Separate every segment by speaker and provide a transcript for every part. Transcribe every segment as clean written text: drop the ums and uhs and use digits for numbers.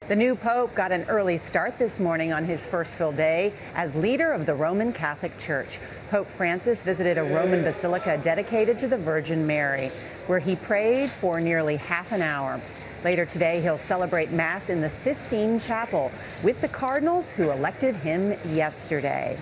Speaker 1: The new pope got an early start this morning on his first full day as leader of the Roman Catholic Church. Pope Francis visited a Roman basilica dedicated to the Virgin Mary, where he prayed for nearly half an hour. Later today, he'll celebrate Mass in the Sistine Chapel with the cardinals who elected him yesterday.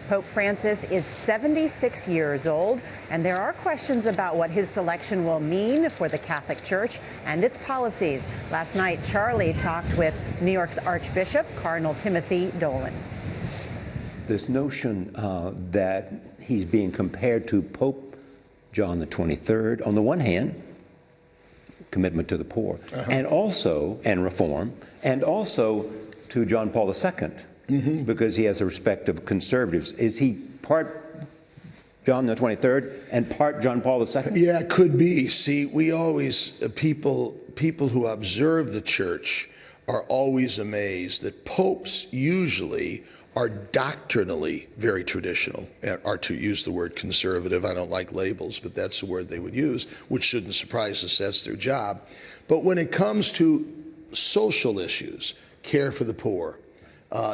Speaker 1: Pope Francis is 76 years old, and there are questions about what his selection will mean for the Catholic Church and its policies. Last night, Charlie talked with New York's Archbishop, Cardinal Timothy Dolan.
Speaker 2: This notion that he's being compared to Pope John the 23rd, on the one hand, commitment to the poor, and reform, and also to John Paul II. Because he has the respect of conservatives. Is he part John the 23rd and part John Paul II?
Speaker 3: Yeah, it could be. See, we always, people who observe the church are always amazed that popes usually are doctrinally very traditional, are to use the word conservative. I don't like labels, but that's the word they would use, which shouldn't surprise us. That's their job. But when it comes to social issues, care for the poor,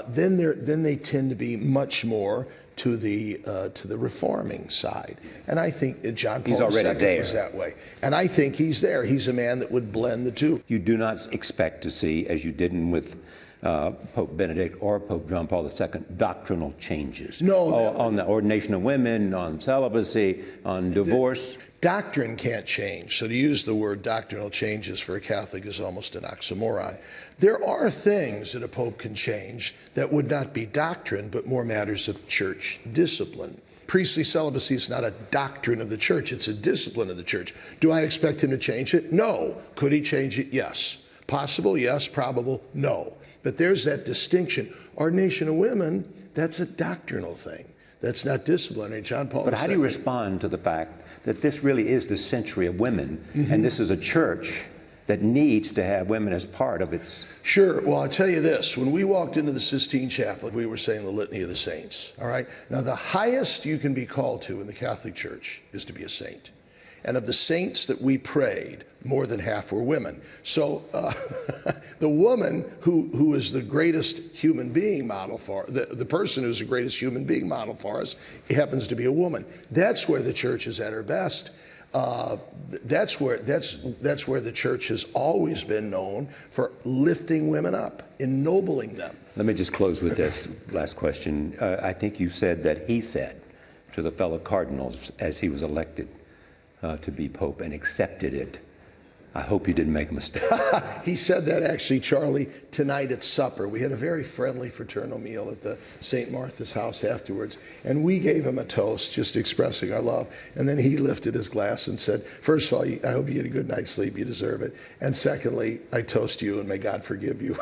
Speaker 3: then they tend to be much more to the reforming side, and I think John Paul II was that way, and I think he's there. He's a man that would blend the two.
Speaker 2: You do not expect to see, as you didn't with Pope Benedict or Pope John Paul II, doctrinal changes.
Speaker 3: No,
Speaker 2: on the ordination of women, on celibacy, on divorce.
Speaker 3: Doctrine can't change. So to use the word doctrinal changes for a Catholic is almost an oxymoron. There are things that a pope can change that would not be doctrine, but more matters of church discipline. Priestly celibacy is not a doctrine of the church, it's a discipline of the church. Do I expect him to change it? No. Could he change it? Yes. Possible? Yes. Probable? No. But there's that distinction. Ordination of women, that's a doctrinal thing. That's not disciplinary. John Paul II.
Speaker 2: But how do you respond to the fact that this really is the century of women, and this is a church that needs to have women as part of its...
Speaker 3: Sure. Well, I'll tell you this. When we walked into the Sistine Chapel, we were saying the Litany of the Saints, all right? Now, the highest you can be called to in the Catholic Church is to be a saint. And of the saints that we prayed, more than half were women. So the woman who is the greatest human being model for, the person who's the greatest human being model for us, happens to be a woman. That's where the church is at her best. That's where the church has always been known for lifting women up, ennobling them.
Speaker 2: Let me just close with this last question. I think you said that he said to the fellow cardinals as he was elected to be Pope and accepted it, I hope you didn't make a mistake.
Speaker 3: He said that actually, Charlie, tonight at supper. We had a very friendly fraternal meal at the St. Martha's house afterwards, and we gave him a toast, just expressing our love. And then he lifted his glass and said, first of all, I hope you get a good night's sleep, you deserve it. And secondly, I toast you and may God forgive you.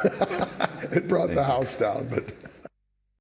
Speaker 3: It brought the house down, but...